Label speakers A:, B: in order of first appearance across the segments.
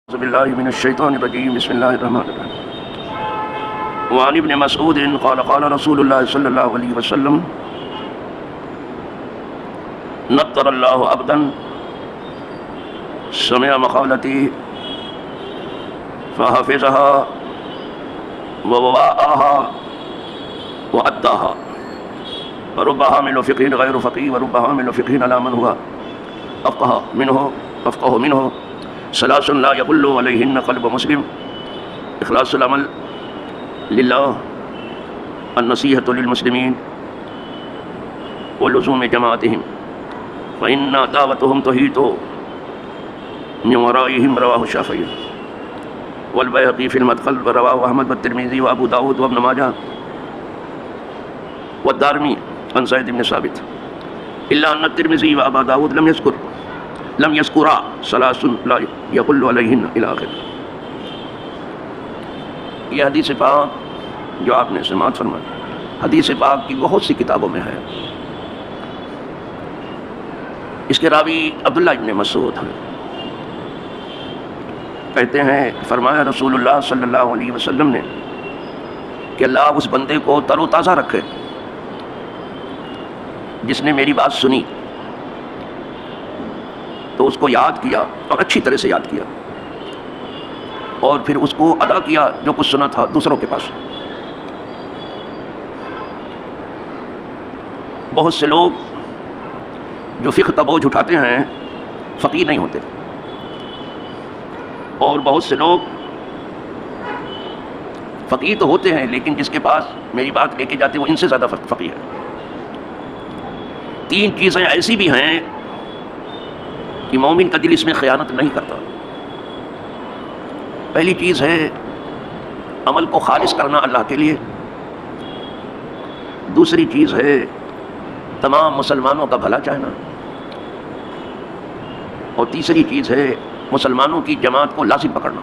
A: أعوذ بالله من الشيطان الرجيم بسم الله الرحمن الرحيم وعن ابن مسعود قال قال رسول الله صلى الله عليه وسلم نطر الله عبدا سمع مقالتي فحفظها ووعاها وأداها ورب حامل فقه غير فقيه ورب حامل فقه على من هو أفقه منه ثلاث لا يغل عليهن قلب مسلم اخلاص العمل لله النصيحة للمسلمين ولزوم جماعتهم فإن دعوتهم تحيط من ورائهم رواه الشافعي والبيهقي في المدخل ورواه أحمد والترمذي وأبو داود وابن ماجه والدارمي عن زيد بن ثابت إلا أن الترمذي وأبا داود لم يذكرا ثلاث لا يغل علیہن الی آخر۔ یہ حدیث پاک جو آپ نے سماعت فرمائی حدیث پاک کی بہت سی کتابوں میں ہے۔ اس کے راوی عبداللہ ابن مسعود ہیں، کہتے ہیں فرمایا رسول اللہ صلی اللہ علیہ وسلم نے کہ اللہ اس بندے کو تر و تازہ رکھے جس نے میری بات سنی تو اس کو یاد کیا اور اچھی طرح سے یاد کیا اور پھر اس کو ادا کیا جو کچھ سنا تھا دوسروں کے پاس۔ بہت سے لوگ جو فقہ کا بوجھ اٹھاتے ہیں فقیہ نہیں ہوتے، اور بہت سے لوگ فقیہ تو ہوتے ہیں لیکن جس کے پاس میری بات لے کے جاتے ہیں وہ ان سے زیادہ فقیہ ہے۔ تین چیزیں ایسی بھی ہیں کہ مومن کا دل اس میں خیانت نہیں کرتا۔ پہلی چیز ہے عمل کو خالص کرنا اللہ کے لیے، دوسری چیز ہے تمام مسلمانوں کا بھلا چاہنا، اور تیسری چیز ہے مسلمانوں کی جماعت کو لازم پکڑنا،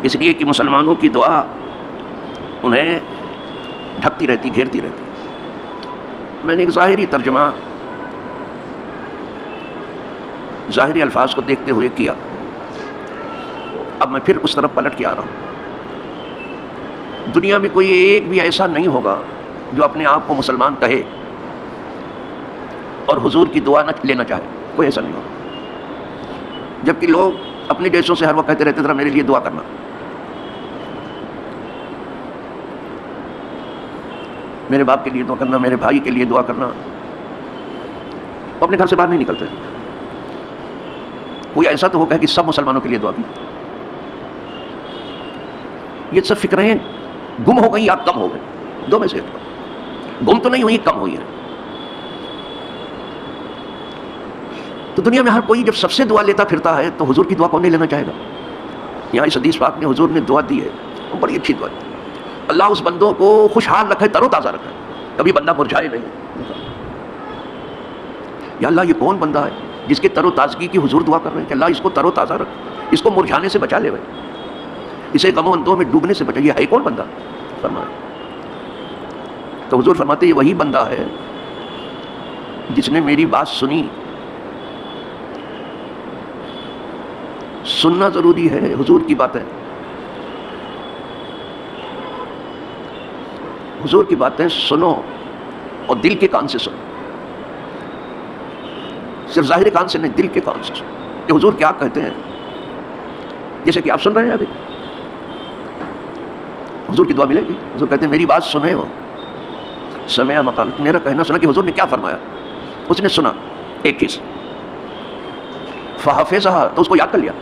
A: اس لیے کہ مسلمانوں کی دعا انہیں ڈھکتی رہتی، گھیرتی رہتی۔ میں نے ایک ظاہری ترجمہ ظاہری الفاظ کو دیکھتے ہوئے کیا، اب میں پھر اس طرف پلٹ کے آ رہا ہوں۔ دنیا میں کوئی ایک بھی ایسا نہیں ہوگا جو اپنے آپ کو مسلمان کہے اور حضور کی دعا نہ لینا چاہے، کوئی ایسا نہیں ہوگا، جبکہ لوگ اپنے جیسوں سے ہر وقت کہتے رہتے ذرا میرے لیے دعا کرنا، میرے باپ کے لیے دعا کرنا، میرے بھائی کے لیے دعا کرنا، وہ اپنے گھر سے باہر نہیں نکلتے۔ کوئی ایسا تو ہوگا کہ سب مسلمانوں کے لیے دعا کی؟ یہ سب فکریں گم ہو گئی یا کم ہو گئی؟ دو میں سے ایک، گم تو نہیں ہوئی، کم ہوئی ہے۔ تو دنیا میں ہر کوئی جب سب سے دعا لیتا پھرتا ہے تو حضور کی دعا کون نہیں لینا چاہے گا؟ یہاں اس حدیث پاک میں حضور نے دعا دی ہے، وہ بڑی اچھی دعا دی، اللہ اس بندوں کو خوشحال رکھے، تر و تازہ رکھے، کبھی بندہ مرجھائے نہیں۔ یا اللہ یہ کون بندہ ہے جس کے تر و تازگی کی حضور دعا کر رہے ہیں کہ اللہ اس کو تر و تازہ رکھ، اس کو مرجھانے سے بچا لے، اسے غم و اندوہ میں ڈوبنے سے بچا۔ یہ ہے کون بندہ؟ فرمایا تو حضور فرماتے یہ وہی بندہ ہے جس نے میری بات سنی۔ سننا ضروری ہے، حضور کی باتیں، حضور کی باتیں سنو اور دل کے کان سے سنو، صرف ظاہر کان سے نہیں، دل کے کان سے سنو کہ حضور کیا کہتے ہیں۔ جیسے کہ آپ سن رہے ہیں ابھی، حضور کی دعا ملے گی، حضور کہتے ہیں میری بات سنے ہو، سمع مقالت، میرا کہنا سنا کہ حضور نے کیا فرمایا، اس نے سنا ایک چیز، فحفظھا، تو اس کو یاد کر لیا۔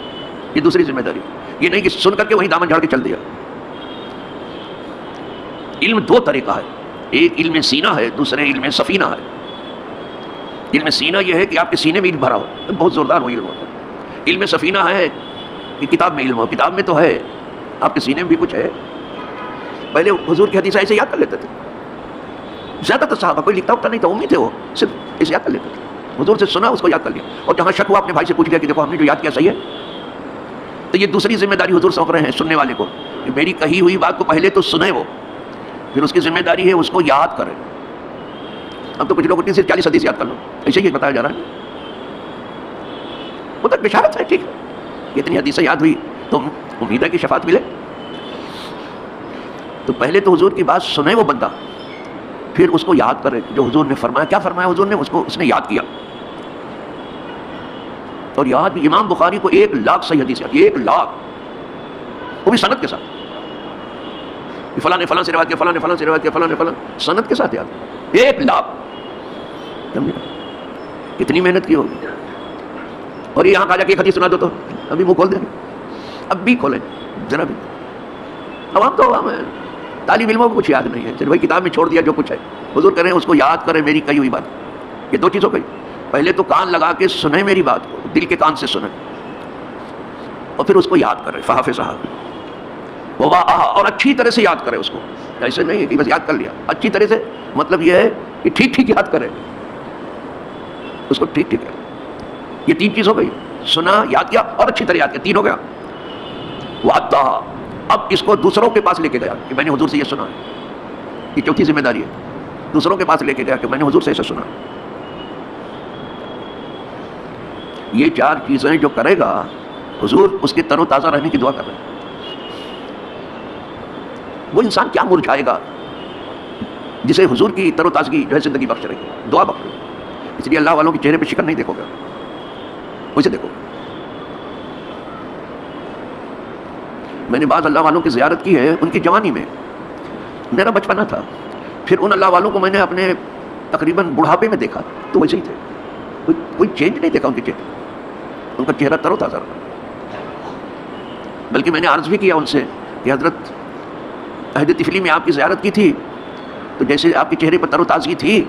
A: یہ دوسری ذمہ داری، یہ نہیں کہ سن کر کے وہیں دامن جھاڑ کے چل دیا۔ علم دو طرح کا ہے، ایک علم سینہ ہے، دوسرے علم سفینہ ہے۔ علم سینہ یہ ہے کہ آپ کے سینے میں علم بھرا ہو، بہت زوردار وہ علم ہوتا ہے۔ علم سفینہ ہے کہ کتاب میں علم ہو، کتاب میں تو ہے، آپ کے سینے میں بھی کچھ ہے۔ پہلے حضور کی حدیث ایسے یاد کر لیتے تھے، زیادہ تر صحابہ کوئی لکھتا ہوتا نہیں تھا، امید تھے وہ صرف اسے یاد کر لیتے تھے۔ حضور سے سنا، اس کو یاد کر لیا، اور جہاں شک ہوا اپنے بھائی سے پوچھ لیا کہ دیکھو ہم نے جو یاد کیا صحیح ہے۔ تو یہ دوسری ذمہ داری حضور سونپ رہے ہیں سننے والے کو کہ میری کہی ہوئی بات کو پہلے تو سنے وہ، پھر اس کی ذمہ داری ہے اس کو یاد کرے۔ اب تو کچھ لوگ 30 سے 40 حدیث یاد کر لو، ایسے ہی بتایا جا رہا ہے، وہ تک بشارت ہے، ٹھیک ہے، اتنی حدیثیں یاد ہوئی تو امید ہے کہ شفاعت ملے. تو پہلے تو حضور کی بات سنے وہ بندہ، پھر اس کو یاد کرے جو حضور نے فرمایا. کیا فرمایا حضور نے؟ اس نے یاد کیا. اور یاد بھی امام بخاری کو 1,00,000 صحیح حدیث یاد، 1,00,000، وہ بھی سند کے ساتھ. فلاں نے فلاں سے روایت کیا، فلاں نے فلاں سے روایت کیا، فلاں نے فلاں، سند کے ساتھ یاد. 1,00,000. کتنی محنت کی ہوگی. اور یہاں کہا جا کے ایک حدیث سنا دو تو ابھی منہ کھول دیں گے. اب بھی کھولیں ذرا بھی. اب ہم تو ہمیں طالب علموں کو کچھ یاد نہیں ہے، چلو بھائی کتاب میں چھوڑ دیا جو کچھ ہے. حضور کہہ رہے ہیں اس کو یاد کریں میری کہی ہوئی بات. یہ دو چیزوں گئی. پہلے تو کان لگا کے سنیں میری بات کو، دل کے کان سے سنیں، اور پھر اس کو یاد کریں. فحافظھا ووعاھا، اور اچھی طرح سے یاد کریں اس کو. ایسے نہیں ہے کہ بس یاد کر لیا. اچھی طرح سے مطلب یہ ہے کہ ٹھیک ٹھیک یاد کریں اس کو، ٹھیک ٹھیک ہے. یہ 3 چیز ہو گئی، سنا، یاد کیا اور اچھی طرح یاد کیا. 3 ہو گیا. وعدھا، اب اس کو دوسروں کے پاس لے کے گیا کہ میں نے حضور سے یہ سنا ہے. یہ 4تھی ذمہ داری ہے. دوسروں کے پاس لے کے گیا کہ میں نے حضور سے ایسا سنا. یہ 4 چیزیں جو کرے گا حضور اس کے تر و تازہ رہنے کی دعا کر رہے ہیں. وہ انسان کیا مرجھائے گا جسے حضور کی تر و تازگی جو ہے زندگی بخش رہی ہے، دعا بخش رہی ہے. اس لیے اللہ والوں کے چہرے پہ شکن نہیں دیکھو گے، اسے دیکھو. میں نے بعض اللہ والوں کی زیارت کی ہے ان کی جوانی میں. میرا بچپنا تھا، پھر ان اللہ والوں کو میں نے اپنے تقریباً بڑھاپے میں دیکھا تو ویسے ہی تھے. کوئی چینج نہیں دیکھا ان کے چہرے. ان کا چہرہ تر و تازہ رہا. بلکہ میں نے عرض بھی کیا ان سے کہ حضرت عہد طفلی میں آپ کی زیارت کی تھی تو جیسے آپ کے چہرے پر تر و تازگی تھی،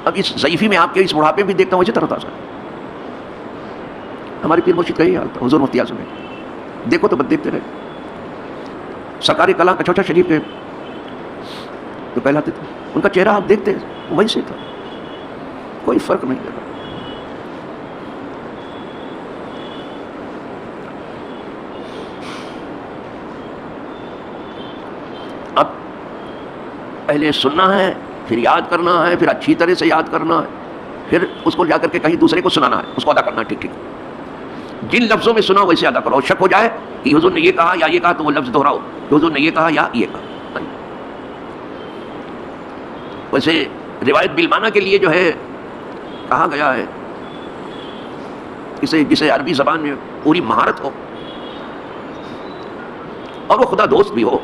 A: اب اس ضعیفی میں آپ کے اس بڑھاپے بھی دیکھتا ہوں ویسے تر و تازہ. ہمارے پیر مرشد کا یہی حال تھا. حضور مفتی اعظم ہے، دیکھو تو بس دیکھتے رہے. سرکار کلاں کچوٹھا شریف کے جو کہلاتے تھے ان کا چہرہ آپ دیکھتے وہی سے تھا، کوئی فرق نہیں لگا. اب پہلے سننا ہے، پھر یاد کرنا ہے، پھر اچھی طرح سے یاد کرنا ہے، پھر اس کو جا کر کے کہیں دوسرے کو سنانا ہے، اس کو ادا کرنا ہے ٹھیک ٹھیک. جن لفظوں میں سنا ویسے ادا کرو. شک ہو جائے کہ حضور نے یہ کہا یا یہ کہا تو وہ لفظ دہراؤ کہ حضور نے یہ کہا یا یہ کہا. ویسے روایت بالمعنی کے لیے جو ہے کہا گیا ہے جسے عربی زبان میں پوری مہارت ہو اور وہ خدا دوست بھی ہو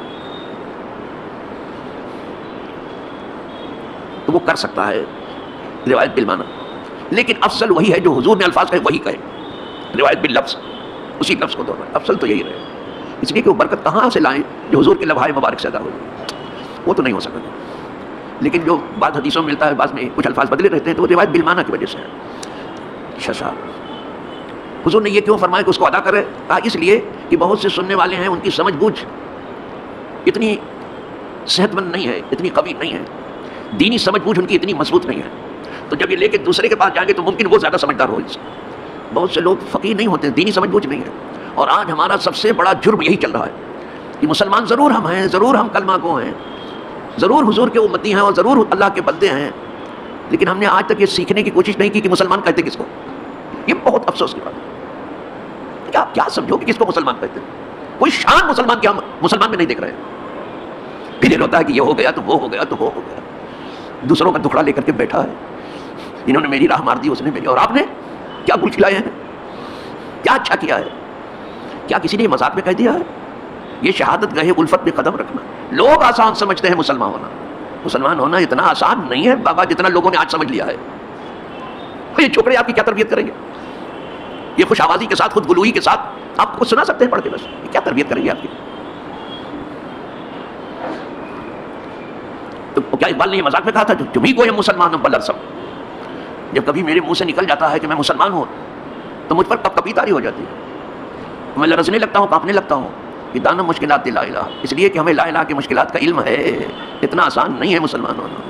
A: تو وہ کر سکتا ہے روایت بالمعنی. لیکن افضل وہی ہے جو حضور نے الفاظ کہے وہی کہے. روایت باللفظ، اسی لفظ کو دہرائے. افضل تو یہی رہے. اس لیے کہ وہ برکت کہاں سے لائیں جو حضور کے لبھائے مبارک سے ادا ہو، وہ تو نہیں ہو سکتا. لیکن جو بعض حدیثوں میں ملتا ہے، بعض میں کچھ الفاظ بدلے رہتے ہیں تو وہ روایت بالمعنی کی وجہ سے ہے. ششا حضور نے یہ کیوں فرمایا کہ اس کو ادا کرے؟ کہا اس لیے کہ بہت سے سننے والے ہیں ان کی سمجھ بوجھ اتنی صحت مند نہیں ہے، اتنی قوی نہیں ہے، دینی سمجھ بوجھ ان کی اتنی مضبوط نہیں ہے. تو جب یہ لے کے دوسرے کے پاس جائیں گے تو ممکن وہ زیادہ سمجھدار ہو. بہت سے لوگ فقیر نہیں ہوتے، دینی سمجھ بوجھ نہیں ہے. اور آج ہمارا سب سے بڑا جرم یہی چل رہا ہے کہ مسلمان ضرور ہم ہیں، ضرور ہم کلمہ گو ہیں، ضرور حضور کے امتی ہیں اور ضرور اللہ کے بندے ہیں، لیکن ہم نے آج تک یہ سیکھنے کی کوشش نہیں کی کہ مسلمان کہتے کس کو. یہ بہت افسوس کی بات ہے کہ آپ کیا سمجھو کہ کس کو مسلمان کہتے ہیں. کوئی شان مسلمان کی ہم مسلمان میں نہیں دیکھ رہے ہیں. پھر یہ ہوتا ہے کہ یہ ہو گیا تو وہ ہو گیا تو وہ ہو گیا. دوسروں کا ٹکڑا لے کر کے بیٹھا ہے. جنہوں نے میری راہ مار دی اس نے میری، اور آپ نے کیا گل کھلائے ہیں، کیا اچھا کیا ہے، کیا کسی نے مذاق میں کہہ دیا ہے. یہ شہادت گاہ الفت میں قدم رکھنا. لوگ آسان سمجھتے ہیں مسلمان ہونا. مسلمان ہونا اتنا آسان نہیں ہے بابا جتنا لوگوں نے آج سمجھ لیا ہے. یہ چھوکرے آپ کی کیا تربیت کریں گے؟ یہ خوش آوازی کے ساتھ، خود گلوئی کے ساتھ آپ کو سنا سکتے ہیں پڑھ کے، بس یہ کیا تربیت کریں گے آپ کی؟ تو کیا اقبال نے یہ مذاق میں کہا تھا تم ہی کو یہ مسلمان بلر سب؟ جب کبھی میرے منہ سے نکل جاتا ہے کہ میں مسلمان ہوں تو مجھ پر کب کبھی تاری ہو جاتی ہے. میں لرزنے لگتا ہوں، کانپنے لگتا ہوں. یہ دانا مشکلات لا الہ، اس لیے کہ ہمیں لا الہ کی مشکلات کا علم ہے. اتنا آسان نہیں ہے مسلمان ہونا.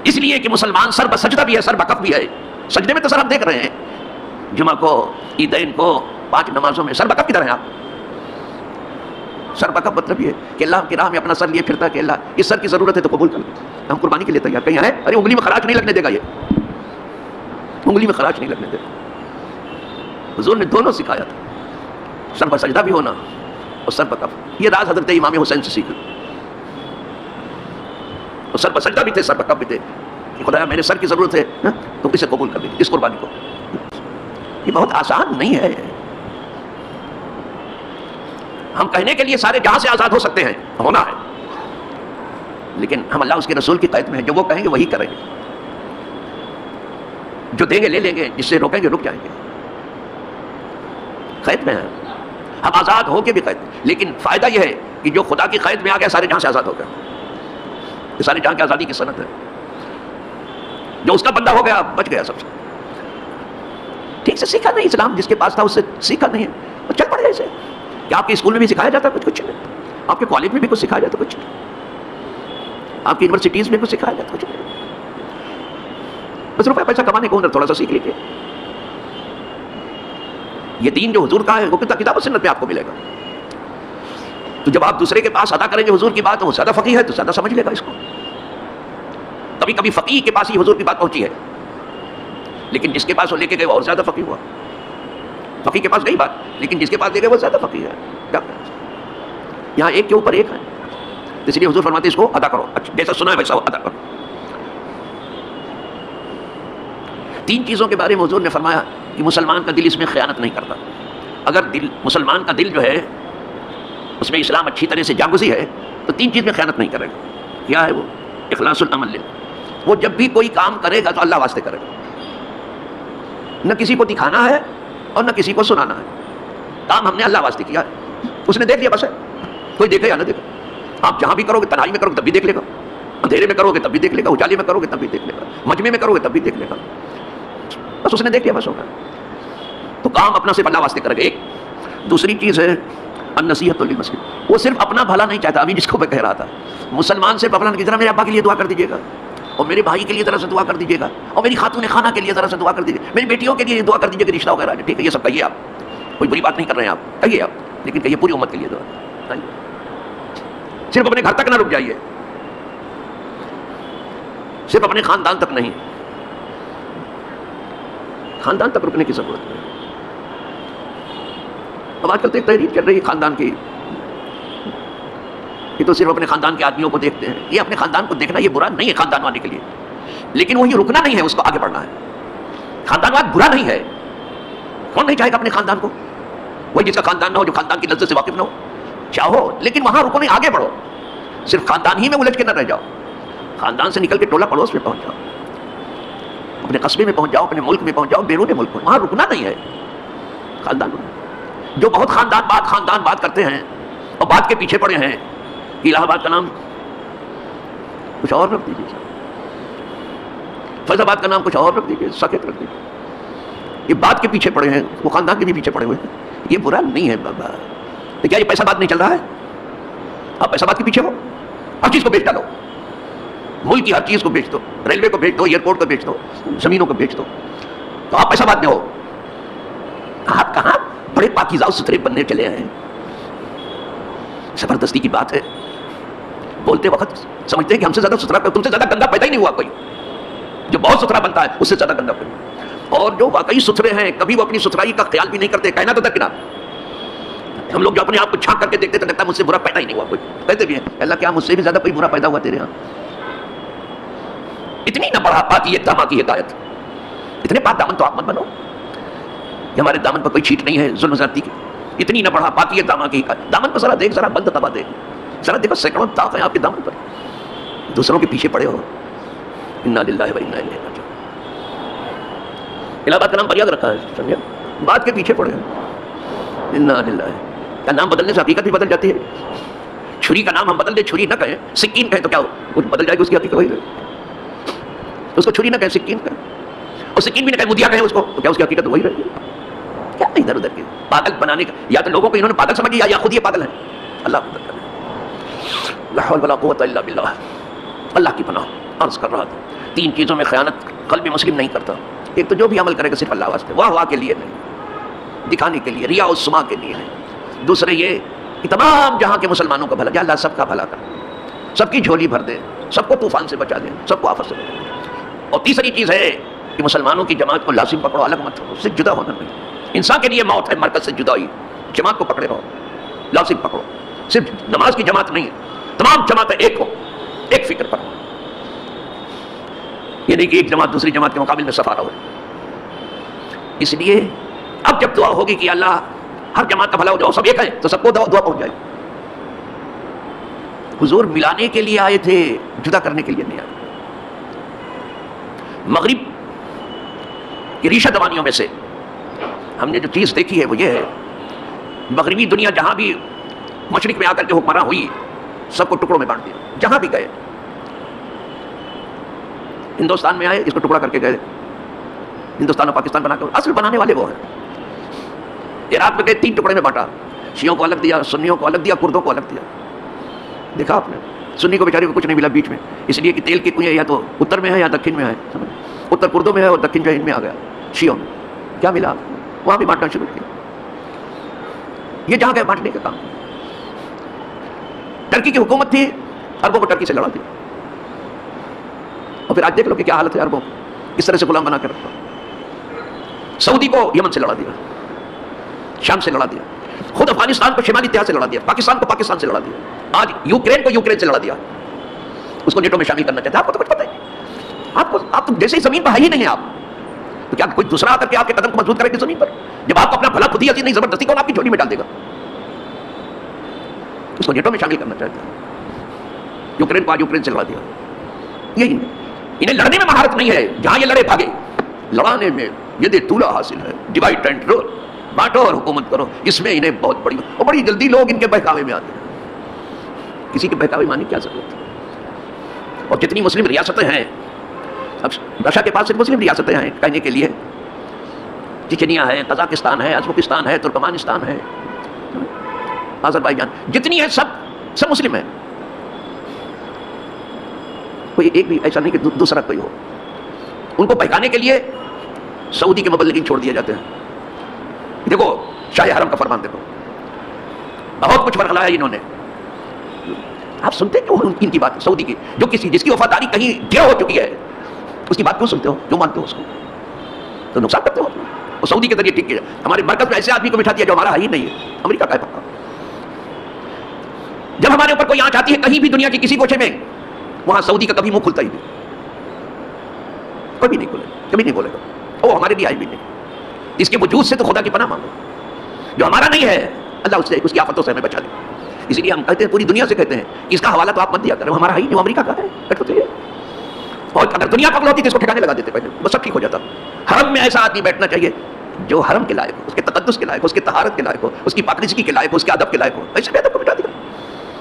A: اس لیے کہ مسلمان سر بسجدہ بھی ہے، سر بکف بھی ہے. سجدے میں تو سر ہم دیکھ رہے ہیں، جمعہ کو، عیدین کو، 5 نمازوں میں سر بکف کدھر ہیں آپ؟ سر بکف مطلب یہ کہ اللہ کی راہ میں اپنا سر لیے پھرتا ہے کہ اللہ اس سر کی ضرورت ہے تو قبول کر لیں، ہم قربانی کے لیے تیار. کہیں ہے ارے انگلی میں خراش نہیں لگنے دے گا، یہ انگلی میں خراش نہیں لگنے دے گا. حضور نے دونوں سکھایا تھا، سر پر سجدہ بھی ہونا اور سر پر کف. یہ راز حضرت امام حسین سے سیکھا. اور سر پر سجدہ بھی تھے، سر پر کف بھی تھے کہ خدایا میرے سر کی ضرورت ہے تو اسے قبول کر لیجیے، اس قربانی کو. یہ بہت آسان نہیں ہے. ہم کہنے کے لیے سارے جہاں سے آزاد ہو سکتے ہیں، ہونا ہے، لیکن ہم اللہ اس کے رسول کی قید میں ہیں. جو وہ کہیں گے وہی کریں گے. جو دیں گے لے لیں گے، جس سے روکیں گے رک جائیں گے. قید میں ہیں ہم، آزاد ہو کے بھی قید. لیکن فائدہ یہ ہے کہ جو خدا کی قید میں آ گیا سارے جہاں سے آزاد ہو گیا. یہ سارے جہاں کی آزادی کی صنعت ہے. جو اس کا بندہ ہو گیا بچ گیا سب سے. ٹھیک سے سیکھا نہیں اسلام، جس کے پاس تھا اس سے سیکھا نہیں ہے، اور چل پڑے اسے. کیا آپ کے اسکول میں بھی سکھایا جاتا ہے؟ کچھ نہیں. آپ کے کالج میں بھی کچھ سکھایا جاتا ہے؟ کچھ نہیں. آپ کی یونیورسٹیز میں کچھ سکھایا جاتا ہے؟ کچھ نہیں. بس روپے پیسہ کمانے کو ہنر تھوڑا سا سیکھ لیجیے. یہ دین جو حضور کا ہے وہ کتاب و سنت میں آپ کو ملے گا. تو جب آپ دوسرے کے پاس ادا کریں گے حضور کی بات، وہ زیادہ فقیہ ہے تو زیادہ سمجھ لے گا اس کو. کبھی کبھی فقیہ کے پاس ہی حضور کی بات پہنچی ہے، لیکن جس کے پاس وہ لے کے گئے وہ اور زیادہ فقیہ ہوا. فقیہ کے پاس گئی بات، لیکن جس کے پاس لے گئے وہ زیادہ فقیہ ہے. کیا کریں؟ یہاں ایک کے اوپر ایک ہے، اس لیے حضور فرماتے ہیں اس کو ادا کرو. اچھا جیسا سنا ہے ویسا ادا کرو. 3 چیزوں کے بارے میں حضور نے فرمایا کہ مسلمان کا دل اس میں خیانت نہیں کرتا. اگر مسلمان کا دل جو ہے اس میں اسلام اچھی طرح سے جاگزی ہے تو 3 چیز میں خیانت نہیں کرے گا. کیا ہے وہ؟ اخلاص العمل للہ. وہ جب بھی کوئی کام کرے گا تو اللہ واسطے کرے گا، نہ کسی کو دکھانا ہے اور نہ کسی کو سنانا ہے. کام ہم نے اللہ واسطے کیا ہے، اس نے دیکھ لیا بس ہے. کوئی دیکھے یا نہ دیکھے، آپ جہاں بھی کرو گے، تنہائی میں کرو گے تب بھی دیکھ لے گا، اندھیرے میں کرو گے تب بھی دیکھ لے گا، اجالے میں کرو گے تب بھی دیکھ لے گا، مجمع میں کرو گے تب بھی دیکھ لے گا. بس اس نے دیکھ لیا بس ہوگا. تو کام اپنا صرف اللہ واسطے کرے گا. ایک دوسری چیز ہے النصیحۃ للمسلم. وہ صرف اپنا بھلا نہیں چاہتا. ابھی جس کو میں کہہ رہا تھا، مسلمان صرف اپنا نہیں، ذرا میرے ابا کے لیے دعا کر دیجیے گا، اور میرے بھائی کے لیے ذرا سے دعا کر دیجیے گا، اور میری خاتون خانہ کے لیے ذرا سے دعا کر دیجیے، میری بیٹیوں کے لیے دعا کر دیجیے کہ رشتہ وغیرہ. ٹھیک ہے یہ سب کہیے، آپ کوئی بری بات نہیں کر رہے ہیں، آپ کہیے، آپ لیکن کہیے پوری امت کے لیے دعا. صرف اپنے گھر تک نہ رک جائیے، صرف اپنے خاندان تک نہیں، خاندان تک رکنے کی ضرورت ہے. اب آج کل تو ایک تحریک چل رہی ہے خاندان کی، یہ تو صرف اپنے خاندان کے آدمیوں کو دیکھتے ہیں. یہ اپنے خاندان کو دیکھنا یہ برا نہیں ہے خاندان والے کے لیے، لیکن وہی رکنا نہیں ہے، اس کو آگے بڑھنا ہے. خاندان واد برا نہیں ہے. کون نہیں چاہے گا اپنے خاندان کو؟ وہی جس کا خاندان نہ ہو، جو خاندان کی لذت سے واقف نہ ہو. چاہو لیکن وہاں رکو نہیں، آگے بڑھو. صرف خاندان ہی میں الجھ کے نہ رہ جاؤ. خاندان سے نکل کے ٹولہ پڑوس میں پہنچ جاؤ، اپنے قصبے میں پہنچ جاؤ، اپنے ملک میں پہنچ جاؤ، بیرون ملک میں. وہاں رکنا نہیں ہے خاندان. جو بہت خاندان بات کرتے ہیں اور بات کے پیچھے پڑے ہیں کہ الہ آباد کا نام کچھ اور رکھ دیجیے، فیض آباد کا نام کچھ اور رکھ دیجیے، ساکت رکھ دیجیے. یہ بات کے پیچھے پڑے ہیں، وہ خاندان کے بھی پیچھے پڑے ہوئے ہیں. یہ برا نہیں ہے بابا. تو کیا یہ پیسہ بات نہیں چل رہا ہے؟ آپ پیسہ بات کے پیچھے ہو، ہر چیز کو بیچ ڈالو. ملک کی ہر چیز کو بیچ دو، ریلوے کو بیچ دو، ایئرپورٹ کو بیچ دو، زمینوں کو بیچ دو. تو آپ پیسہ بات میں ہو. آپ کہاں بڑے پاکیزہ و ستھرے بننے چلے ہیں. زبردستی کی بات ہے. بولتے وقت سمجھتے ہیں کہ ہم سے زیادہ ستھرا، تم سے زیادہ گندا پیدا ہی نہیں ہوا کوئی. جو بہت ستھرا بنتا ہے اس سے زیادہ گندا کوئی. اور جو واقعی ستھرے ہیں کبھی وہ اپنی ستھرائی کا خیال بھی نہیں کرتے. کہنا تو درکنار، ہم لوگ جو اپنے آپ کو چھانک کر کے دیکھتے تو لگتا ہے مجھ سے برا پیدا ہی نہیں ہوا کوئی. کہتے بھی ہیں اللہ کیا مجھ سے بھی زیادہ کوئی برا پیدا ہوا تیرے یہاں؟ اتنی نہ بڑھا پاتی ہے داما کی ہدایت. اتنے پاک دامن تو آپ مت بنو کہ ہمارے دامن پر کوئی چھیٹ نہیں ہے ظلم زیادتی کی. اتنی نہ بڑھا پاتی ہے داما کی ہدایت. دامن پر ذرا دیکھ، ذرا بند دبا دیکھ، ذرا دیکھو سینکڑوں داغ ہیں آپ کے دامن پر. دوسروں کے پیچھے پڑے ہو. انا للہ و انا الیہ راجعون. الہ آباد کا نام پر یاد رکھا ہے، سمجھے؟ بات کے پیچھے پڑے ہیں. انا للہ. کیا نام بدلنے سے حقیقت بھی بدل جاتی ہے؟ چھری کا نام ہم بدل دیں، چھری نہ کہیں، سکین کہیں تو کیا کچھ بدل جائے گی اس کی حقیقت؟ وہی رہے. اس کو چھری نہ کہیں، سکین کہیں، اور سکین بھی نہ کہیں، مدیا کہیں اس کو، تو کیا اس کی حقیقت وہی رہے گی؟ کیا ادھر ادھر کے پاگل بنانے کا، یا تو لوگوں کو انہوں نے پاگل سمجھ لیا یا خود یہ پاگل ہیں. اللہ کو کرے. لا حول ولا قوت الا باللہ. اللہ کی پناہ عرض کر رہا تھا 3 چیزوں میں خیانت قلب مسلم نہیں کرتا. ایک تو جو بھی عمل کرے گا صرف اللہ واسطے، واہ کے لیے نہیں، دکھانے کے لیے، ریا و سما کے لیے نہیں. دوسرے یہ کہ تمام جہاں کے مسلمانوں کا بھلا، یا اللہ سب کا بھلا کر، سب کی جھولی بھر دے، سب کو طوفان سے بچا دے، سب کو آفت سے بچا دے. اور تیسری چیز ہے کہ مسلمانوں کی جماعت کو لازم پکڑو، الگ مت ہو، اس سے جدا ہونا نہیں. انسان کے لیے موت ہے مرکز سے جدائی. جماعت کو پکڑے رہو, لازم پکڑو. صرف نماز کی جماعت نہیں, تمام جماعتیں ایک ہو, ایک فکر پر ہو. یہ نہیں کہ ایک جماعت دوسری جماعت کے مقابل میں سفارہ ہو. اس لیے اب جب دعا ہوگی کہ اللہ ہر جماعت کا بھلا ہو جاؤ, سب ایک ہیں, تو سب کو دعا پہنچ جائے. حضور ملانے کے لیے آئے تھے, جدا کرنے کے لیے نہیں آئے. مغرب کی ریشہ دوانیوں میں سے ہم نے جو چیز دیکھی ہے وہ یہ ہے, مغربی دنیا جہاں بھی مشرق میں آ کر کے حکمراں ہوئی, سب کو ٹکڑوں میں بانٹ دیا. جہاں بھی گئے, ہندوستان میں آئے, اس کو ٹکڑا کر کے گئے, ہندوستان اور پاکستان بنا کر. اصل بنانے والے وہ ہیں. عراق میں گئے, 3 ٹکڑے میں بانٹا, شیعوں کو الگ دیا, سنیوں کو الگ دیا, کردوں کو الگ دیا. دیکھا آپ نے, سنی کو بیچارے کو کچھ نہیں ملا بیچ میں, اس لیے کہ تیل کی کنویں یا تو اتر میں ہے یا دکن میں ہے. اتر کردوں میں ہے اور دکن جو ہے ان میں آ گیا شیعوں میں. کیا ملا, وہاں بھی بانٹنا شروع کیا. یہ جہاں گئے بانٹنے کا کام. ٹرکی کی حکومت تھی, عربوں کو ٹرکی سے لڑا دیا, اور پھر آج دیکھ لو کہ کیا حالت ہے عربوں کی, اس طرح سے غلام بنا کے رکھا. سعودی کو یمن سے لڑا دیا, شام سے لڑا دیا, خود افغانستان کو شمالی اتحاد سے لڑا دیا, پاکستان کو پاکستان سے لڑا دیا, آج یوکرین کو یوکرین سے لڑا دیا, اس کو نیٹو میں شامل کرنا چاہتے ہیں. آپ کو تو کچھ پتہ ہے, آپ تو جیسے ہی زمین پر ہے ہی نہیں ہیں آپ, تو کیا کوئی دوسرا آ کر کے آپ کے قدم کو مضبوط کرے گی زمین پر؟ جب آپ کو اپنا بھلا خود ہی عزیز نہیں, زبردستی کون آپ کی جھولی میں ڈال دے گا؟ اس کو نیٹو میں شامل کرنا چاہتے ہیں. یوکرین کو آج یوکرین سے لڑا دیا. یہی انہیں لڑنے میں مہارت نہیں ہے, جہاں یہ لڑے بھاگے. لڑانے میں یہ دے طولہ حاصل ہے, ڈیوائڈ اینڈ رول, بانٹو اور حکومت کرو. اس میں انہیں بہت بڑی, اور بڑی جلدی لوگ ان کے بہکاوے میں آتے ہیں. کسی کے بہکاوے ماننے کی کیا ضرورت ہے؟ اور جتنی مسلم ریاستیں ہیں, اب رشیا کے پاس صرف مسلم ریاستیں ہیں کہنے کے لیے, چچنیا ہے, قزاقستان ہے, ازبکستان ہے, ترکمانستان ہے, آذربائیجان, جتنی ہیں سب مسلم ہیں. کوئی ایک بھی ایسا نہیں کہ دوسرا کوئی ہو. ان کو بہکانے کے لیے سعودی کے مبلغین چھوڑ دیے جاتے ہیں. دیکھو شاہ حرم کا فرمان دیکھو, بہت کچھ برخلا ہے انہوں نے. آپ سنتے کیوں ان کی بات, سعودی کی, جو جس کی وفاداری کہیں ڈھیر ہو چکی ہے, اس کی بات کیوں سنتے ہو, کیوں مانتے ہو اس کو؟ تو نقصان کرتے ہو. وہ سعودی کے ذریعے ٹک کیا, ہمارے مرکز میں ایسے آدمی کو بٹھا دیا جو ہمارا ہے ہی نہیں ہے. امریکہ کا ہے پکا. جب ہمارے اوپر کوئی آنچ آتی ہے کہیں بھی دنیا کی کسی کوچے میں, وہاں سعودی کا کبھی منہ کھلتا ہی نہیں, کبھی نہیں کھلے, کبھی نہیں بولے گا. وہ ہمارے بھی آئی بھی نہیں. اس کے وجود سے تو خدا کی پناہ مانگو. جو ہمارا نہیں ہے اللہ اس کی آفتوں سے ہمیں بچا دے. اس لیے ہم کہتے ہیں, پوری دنیا سے کہتے ہیں, اس کا حوالہ تو آپ مت دیا کریں, ہمارا ہی نہیں, وہ امریکہ کا ہے. اور اگر دنیا پکڑ ہوتی تو اس کو ٹھکانے لگا دیتے پہلے, بس سب ٹھیک ہو جاتا. حرم میں ایسا آدمی بیٹھنا چاہیے جو حرم کے لائق ہو, اس کے تقدس کے لائق ہو, اس کے طہارت کے لائق ہو, اس کی پاکیزگی کے لائق ہو, اس کے ادب کے لائق ہو. ایسے بے ادب کو مٹا دیا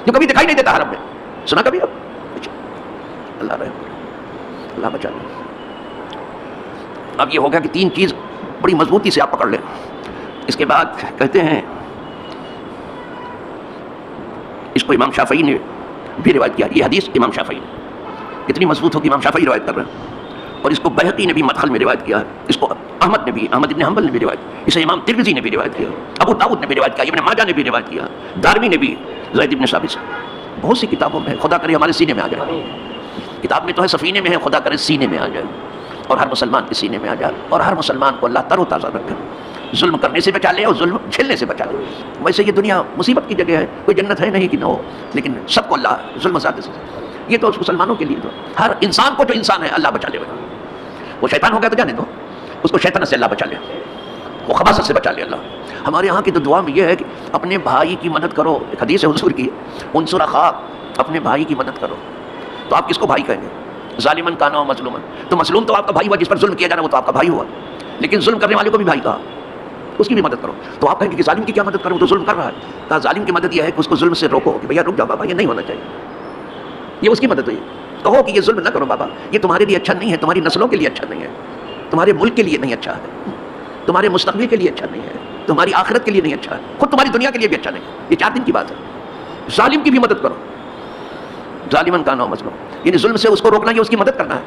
A: جو کبھی دکھائی نہیں دیتا حرم میں. سنا کبھی اب؟ اللہ رحم, اللہ بچا لے. اب یہ ہو گیا کہ 3 چیز بڑی مضبوطی سے آپ پکڑ لیں. اس کے بعد کہتے ہیں, اس کو امام شافعی نے بھی روایت کیا. یہ حدیث امام شافعی نے, اتنی مضبوط ہو کہ امام شافعی روایت کر رہے ہیں. اور اس کو بہقی نے بھی مدخل میں روایت کیا ہے, اس کو احمد نے بھی, احمد ابن حنبل نے بھی روایت, اسے امام ترمذی نے بھی روایت کیا, ابو داؤد نے بھی روایت کیا, ابن ماجہ نے بھی روایت کیا, دارمی نے بھی, زید بن ثابت سے. بہت سی کتابوں میں, خدا کرے ہمارے سینے میں آ جائے. کتاب میں تو ہے سفینے میں ہے, خدا کرے سینے میں آ جائے, اور ہر مسلمان کے سینے میں آ جائے, اور ہر مسلمان کو اللہ تر و تازہ رکھے, ظلم کرنے سے بچا لے اور ظلم جھیلنے سے بچا لے. ویسے یہ دنیا مصیبت کی جگہ ہے, کوئی جنت ہے نہیں کہ نہ ہو, لیکن سب کو اللہ ظلم زیادہ سے, یہ تو مسلمانوں کے لیے, تو ہر انسان کو جو انسان ہے اللہ بچا لے. وہ شیطان ہو گیا تو جانے دو, اس کو شیطان سے اللہ بچا لے, وہ خباثت سے بچا لے اللہ. ہمارے یہاں کی تو دعا میں یہ ہے کہ اپنے بھائی کی مدد کرو. ایک حدیث ہے حضور کی, انصر اخاک, اپنے بھائی کی مدد کرو. تو آپ کس کو بھائی کہیں گے؟ ظالمن کانا و مظلومن, تو مظلوم تو آپ کا بھائی ہوا, جس پر ظلم کیا جا رہا وہ تو آپ کا بھائی ہوا, لیکن ظلم کرنے والے کو بھی بھائی کہا, اس کی بھی مدد کرو. تو آپ کہیں گے کہ ظالم کی کیا مدد کروں, تو ظلم کر رہا ہے. کہا ظالم کی مدد یہ ہے کہ اس کو ظلم سے روکو, کہ بھیا رک جاؤ بابا, یہ نہیں ہونا چاہیے, یہ اس کی مدد ہوئی. کہو کہ یہ ظلم نہ کرو بابا, یہ تمہارے لیے اچھا نہیں ہے, تمہاری نسلوں کے لیے اچھا نہیں ہے, تمہارے ملک کے لیے نہیں اچھا ہے, تمہارے مستقبل کے لیے اچھا نہیں ہے, تمہاری آخرت کے لیے نہیں اچھا ہے, خود تمہاری دنیا کے لیے بھی اچھا نہیں. یہ 4 دن کی بات ہے. ظالم کی بھی مدد کرو, ظالمن کانا و مظلوم, یعنی ظلم سے اس کو روکنا, یہ اس کی مدد کرنا ہے.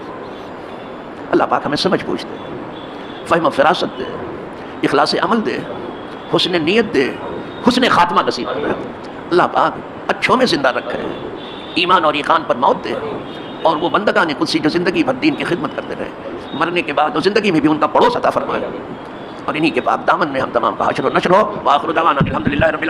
A: اللہ پاک ہمیں سمجھ بوجھ دے, فہم و فراست دے, اخلاص عمل دے, حسن نیت دے, حسن خاتمہ نصیب کرے. اللہ پاک اچھوں میں زندہ رکھے, ایمان اور ایقان پر موت دے, اور وہ بندگان قدسی جو زندگی بھر دین کی خدمت کرتے رہے, مرنے کے بعد وہ زندگی میں بھی ان کا پڑوس عطا فرمائے. اور انہی کے پاک دامن میں ہم تمام کا حشر و نشر ہو۔ وآخر دعوانا الحمدللہ رب العالمین۔